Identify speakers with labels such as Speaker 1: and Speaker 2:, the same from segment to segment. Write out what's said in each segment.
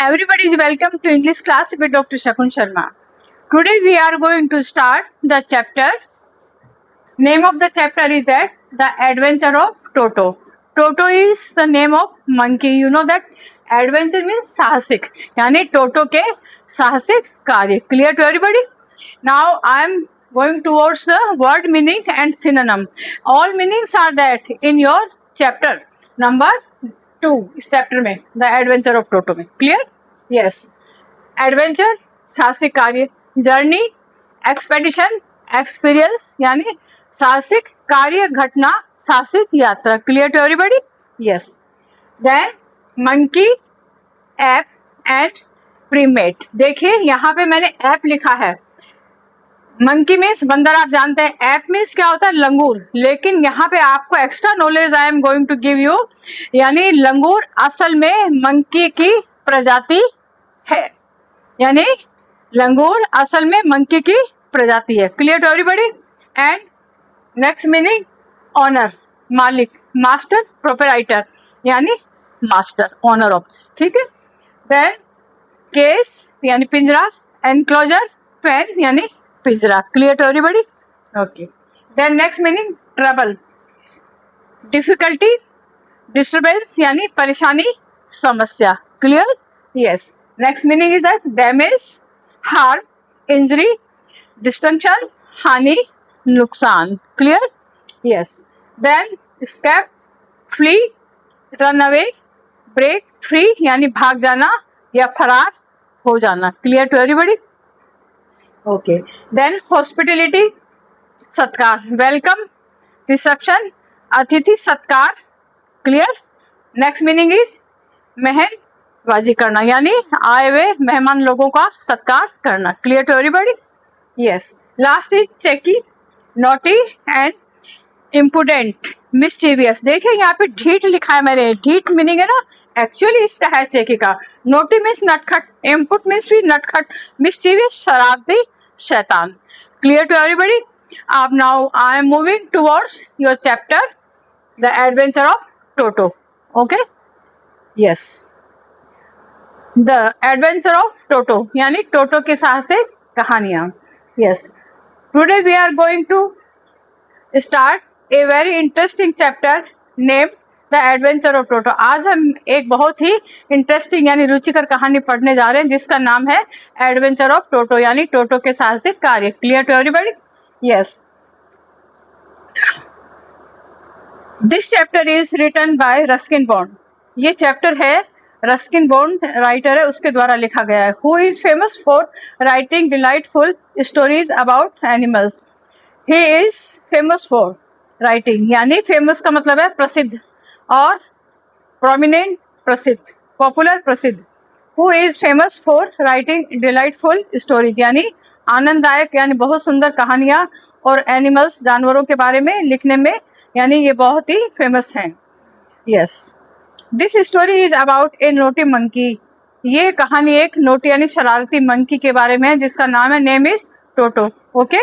Speaker 1: Everybody is welcome to English class with Dr. Shakun Sharma. Today we are going to start the chapter. Name of the chapter is that The Adventure of Toto. Toto is the name of monkey. You know that adventure means साहसिक, यानी Toto के साहसिक कार्य. Clear to everybody? Now I am going towards the word meaning and synonym. All meanings are that in your chapter number 2. इस chapter में The Adventure of Toto में. Clear? Yes. Adventure साहसिक कार्य, जर्नी एक्सपेडिशन एक्सपीरियंस यानी साहसिक कार्य घटना साहसिक यात्रा. Clear to everybody? Yes. Then monkey ape and primate. देखिए यहाँ पे मैंने ऐप लिखा है. मंकी मीन्स बंदर, आप जानते हैं. ऐप मीन्स क्या होता है? लंगूर. लेकिन यहाँ पे आपको extra knowledge I am going to give you, यानी लंगूर असल में मंकी की प्रजाति है, यानी लंगूर असल में मंकी की प्रजाति है. Clear to everybody? And next meaning owner, मालिक, मास्टर, प्रोपराइटर यानी मास्टर, ऑनर ऑफ. ठीक है. देन केस यानी पिंजरा, एनक्लोजर पेन यानी पिंजरा. Clear to everybody? Okay. Then next meaning trouble, difficulty, disturbance यानी परेशानी, समस्या. Clear? Yes. Next meaning is that damage, harm, injury, destruction, हानि, नुकसान. Clear? Yes. Then escape, flee, run away, break free यानी भाग जाना या फरार हो जाना. Clear to everybody? Okay. Then hospitality, सत्कार, वेलकम, रिसेप्शन, अतिथि सत्कार. क्लियर? नेक्स्ट मीनिंग इज मेहन बाजी करना, यानी आए हुए मेहमान लोगों का सत्कार करना. Clear to everybody? Yes. Last is cheeky, naughty and impudent, mischievous. देखिए यहाँ पे ढीठ लिखा है मैंने. ढीठ मीनिंग है ना, एक्चुअली इसका है चेकी का. नोटी मीन्स नटखट, इम्पुट मीन्स भी नटखट, मिस्चीवियस शरारती, शैतान. Clear to everybody? अब now I am moving towards your chapter the adventure of Toto. Okay. Yes. The adventure of Toto यानी टोटो के साहसिक कहानियाँ. Yes. Today we are going to start a very interesting chapter name the adventure of Toto. आज हम एक बहुत ही interesting यानी रुचिकर कहानी पढ़ने जा रहे हैं जिसका नाम है एडवेंचर ऑफ टोटो यानी टोटो के साहसिक कार्य. Clear to everybody? Yes. This chapter is written by Ruskin Bond. ये चैप्टर है रस्किन बॉन्ड राइटर है, उसके द्वारा लिखा गया है. Who is famous for writing delightful stories about animals. He is famous for writing, यानी फेमस का मतलब है प्रसिद्ध, और प्रोमिनेंट प्रसिद्ध, पॉपुलर प्रसिद्ध. Who is famous for writing delightful stories यानी आनंददायक यानी बहुत सुंदर कहानियाँ और एनिमल्स जानवरों के बारे में लिखने में, यानी ये बहुत ही फेमस हैं. Yes. This story is about A naughty monkey. ये कहानी एक नोटी यानी शरारती मंकी के बारे में है जिसका नाम है, name is Toto. Okay.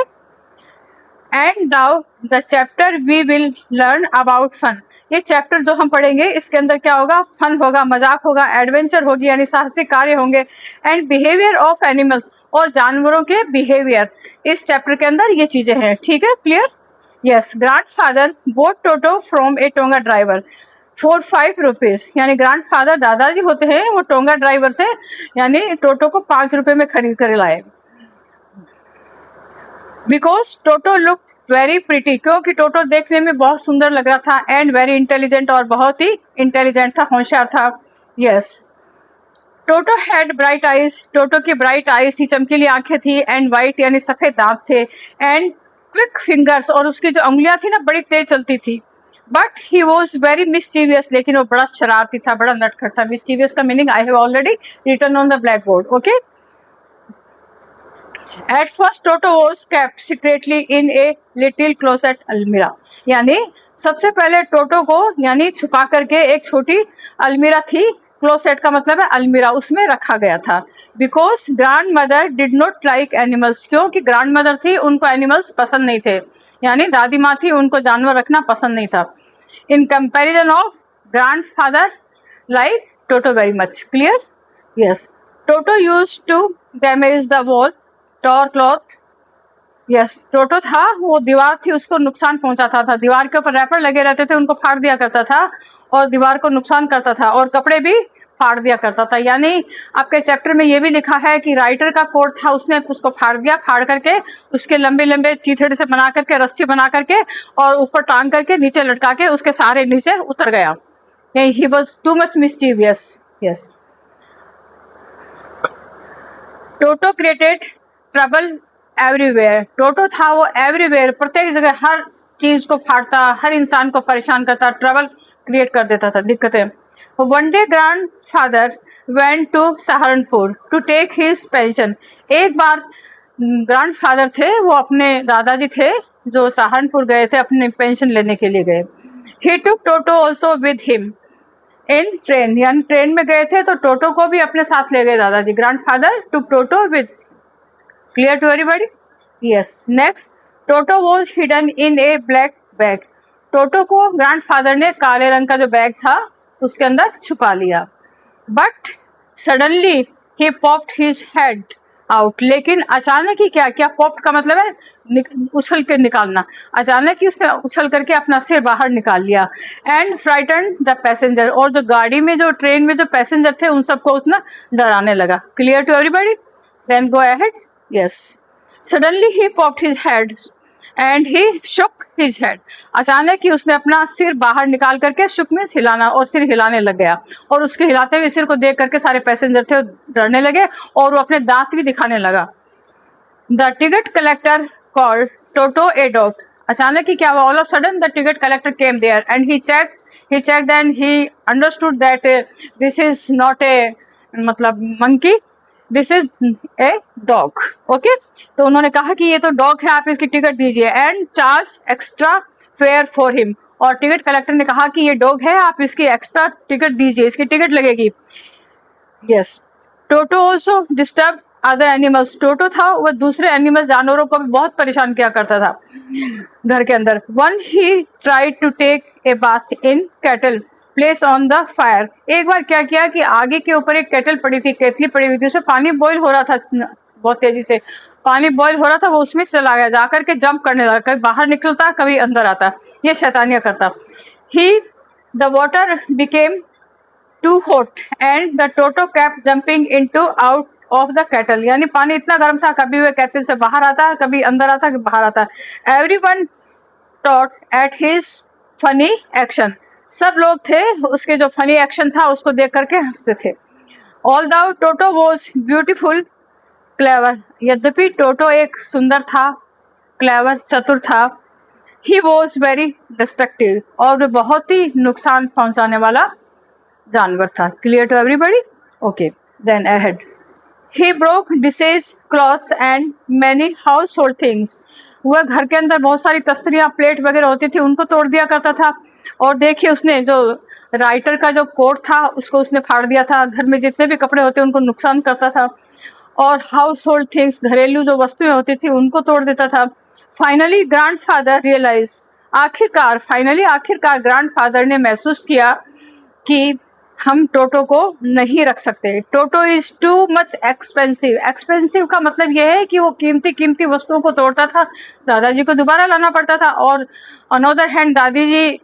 Speaker 1: And now the chapter we will learn about fun. ये चैप्टर जो हम पढ़ेंगे इसके अंदर क्या होगा? फन होगा, मजाक होगा, एडवेंचर होगी यानी साहसिक कार्य होंगे, एंड बिहेवियर ऑफ एनिमल्स और जानवरों के बिहेवियर. इस चैप्टर के अंदर ये चीजें हैं. ठीक है? Clear? Yes. Grandfather boat toto from A tonga driver for 5 rupees. यानी ग्रैंडफादर दादाजी होते हैं, वो टोंगा ड्राइवर से यानी टोटो को 5 रुपए में खरीद कर लाए. Because toto look very pretty, क्योंकि टोटो देखने में बहुत सुंदर लग रहा था, एंड वेरी इंटेलिजेंट और बहुत ही इंटेलिजेंट था, होशियार था. Yes. Toto had bright eyes. Toto की ब्राइट आईज थी, चमकीली आंखें थी, एंड वाइट यानी सफेद दांत थे, एंड क्विक फिंगर्स और उसकी जो उंगलियां थी ना बड़ी तेज चलती थी. But he was very mischievous, लेकिन वो बड़ा शरारती था, बड़ा नटखट था. मिस्चीवियस का meaning I have already written on the blackboard. Okay. At first Toto was kept secretly in a little closet अलमीरा. यानी सबसे पहले टोटो को यानी छुपा करके एक छोटी अलमीरा थी. क्लोसेट का मतलब है अलमीरा, उसमें रखा गया था. Because grand mother did not like animals. क्योंकि ग्रैंड मदर थी, उनको एनिमल्स पसंद नहीं थे, यानी दादी माँ थी, उनको जानवर रखना पसंद नहीं था. In comparison of grandfather like Toto very much. Clear? Yes. Toto used to damage the wall, tore cloth. Yes, Toto था, वो दीवार थी उसको नुकसान पहुंचाता था, दीवार के ऊपर रैपर लगे रहते थे उनको फाड़ दिया करता था और दीवार को नुकसान करता था और कपड़े भी फाड़ दिया करता था। यानी आपके चैप्टर में ये भी लिखा है कि राइटर का कोट था, उसने उसको फाड़ दिया, फाड़ करके उसके लंबे लंबे चीथड़े से बना करके रस्सी बना करके और ऊपर टांग करके नीचे लटका के उसके सारे नीचे उतर गया। He was too much mischievous. Yes, Toto created trouble everywhere. Toto था वो एवरीवेयर, प्रत्येक जगह हर चीज को फाड़ता, हर इंसान को परेशान करता, ट्रबल क्रिएट कर देता था, दिक्कतें। One day grandfather went to Saharanpur to take his pension. एक बार ग्रैंड फादर थे, वो अपने दादाजी थे जो सहारनपुर गए थे अपनी पेंशन लेने के लिए गए। He took Toto also with him in train, यानी ट्रेन में गए थे तो टोटो को भी अपने साथ ले गए दादाजी। Grandfather took Toto with, clear to everybody? Yes. Next, Toto was hidden in a black bag. Toto को ग्रैंडफादर ने काले रंग का जो बैग था उसके अंदर छुपा लिया। But suddenly he popped his head out, लेकिन अचानक ही क्या पॉप्ड का मतलब है उछल के निकालना, अचानक ही उसने उछल करके अपना सिर बाहर निकाल लिया। एंड फ्राइटन द पैसेंजर, और जो गाड़ी में जो ट्रेन में जो पैसेंजर थे उन सबको उसने डराने लगा। Clear to everybody? Then go ahead. Yes. Suddenly he popped his head and he shook his head. अचानक ही उसने अपना सिर बाहर निकाल करके, शुक में हिलाना, और सिर हिलाने लग गया और उसके हिलाते हुए सिर को देख करके सारे पैसेंजर थे डरने लगे और वो अपने दांत भी दिखाने लगा। The ticket collector called Toto a dog. अचानक ही क्या हुआ? All of sudden the ticket collector came there and he checked and he understood that this is not a मतलब monkey, this is a dog. Okay, तो उन्होंने कहा कि ये तो डॉग है, आप इसकी टिकट दीजिए and charge extra fair for him. और टिकट कलेक्टर ने कहा कि ये डॉग है, आप इसकी एक्स्ट्रा टिकट दीजिए, इसकी टिकट लगेगी। यस। टोटो ऑल्सो डिस्टर्ब अदर एनिमल्स। टोटो था वह दूसरे एनिमल्स, जानवरों को भी बहुत परेशान किया करता था घर के अंदर। One he tried to take a bath in kettle place on the fire. एक बार क्या किया कि आगे के ऊपर एक केटल पड़ी थी, केतली पड़ी हुई थी, उसमें पानी बॉईल हो रहा था, बहुत तेजी से पानी बॉईल हो रहा था, वो उसमें चला गया, जाकर के जंप करने लगा, कभी बाहर निकलता कभी अंदर आता, ये शैतानियां करता। He the water became too hot and the Toto kept jumping into out of the kettle. यानी पानी इतना गर्म था, कभी वह केटल से बाहर आता, कभी अंदर आता, कभी बाहर आता। Everyone taught at his funny action. सब लोग थे उसके जो फनी एक्शन था उसको देख करके हंसते थे। All the Toto was beautiful clever. यद्यपि टोटो एक सुंदर था, क्लेवर चतुर था। ही वॉज वेरी डिस्ट्रक्टिव, और वो बहुत ही नुकसान पहुंचाने वाला जानवर था। Clear to everybody? Okay, then ahead. He broke dishes, clothes and many household things. वह घर के अंदर बहुत सारी तस्तरियाँ, प्लेट वगैरह होती थी, उनको तोड़ दिया करता था। और देखिए उसने जो राइटर का जो कोट था उसको उसने फाड़ दिया था, घर में जितने भी कपड़े होते उनको नुकसान करता था, और हाउस होल्ड थिंग्स, घरेलू जो वस्तुएं होती थी उनको तोड़ देता था। फाइनली ग्रैंडफादर रियलाइज, आखिरकार ग्रैंडफादर ने महसूस किया कि हम टोटो को नहीं रख सकते। Toto is too much expensive. Expensive का मतलब यह है कि वो कीमती वस्तुओं को तोड़ता था, दादाजी को दोबारा लाना पड़ता था। और अनदर हैंड दादी जी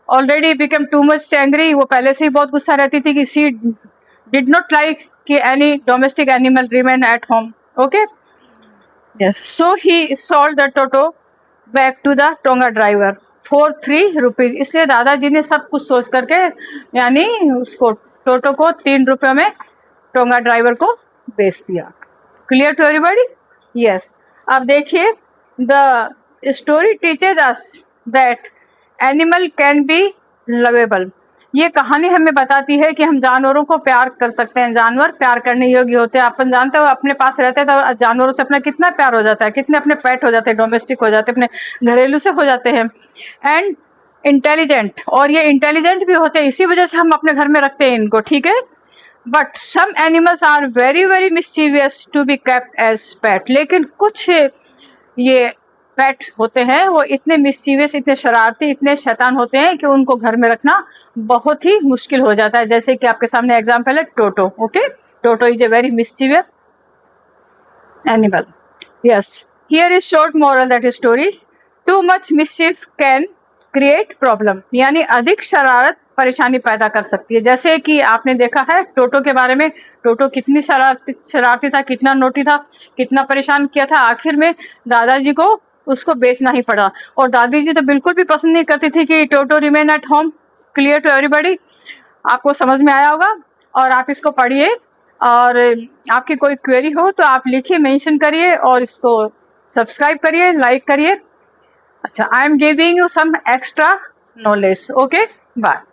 Speaker 1: already become too much angry, वो पहले से ही बहुत गुस्सा रहती थी कि शी डिड नॉट लाइक कि any domestic animal remain at home. Okay, yes. So he sold the Toto back to the tonga driver for 3 rupees. इसलिए दादाजी ने सब कुछ सोच करके, यानी उसको टोटो को 3 रुपये में टोंगा ड्राइवर को बेच दिया। Clear to everybody? यस। अब देखिए, the story teaches us that animal can be lovable. ये कहानी हमें बताती है कि हम जानवरों को प्यार कर सकते हैं, जानवर प्यार करने योग्य होते हैं। अपन जानते हो अपने पास रहते हैं तो जानवरों से अपना कितना प्यार हो जाता है, कितने अपने पेट हो जाते हैं, डोमेस्टिक हो जाते हैं, अपने घरेलू से हो जाते हैं। एंड इंटेलिजेंट, और ये इंटेलिजेंट भी होते हैं, इसी वजह से हम अपने घर में रखते हैं इनको, ठीक है। But some animals are very very mischievous to be kept as pet. लेकिन कुछ ये पेट होते हैं वो इतने मिस्चीवियस, इतने शरारती, इतने शैतान होते हैं कि उनको घर में रखना बहुत ही मुश्किल हो जाता है। जैसे कि आपके सामने एग्जांपल है Toto. Okay, Toto is a very mischievous animal. Yes, here is short moral that story, too much mischief can create problem, यानी अधिक शरारत परेशानी पैदा कर सकती है। जैसे कि आपने देखा है टोटो के बारे में, टोटो कितनी शरारती था, कितना नोटी था, कितना परेशान किया था, आखिर में दादाजी को उसको बेचना ही पड़ा। और दादी जी तो बिल्कुल भी पसंद नहीं करती थी कि Toto remain at home. Clear to everybody? आपको समझ में आया होगा और आप इसको पढ़िए, और आपकी कोई क्वेरी हो तो आप लिखिए, मेंशन करिए और इसको सब्सक्राइब करिए, लाइक करिए। अच्छा, I am giving you some extra knowledge. Okay, bye.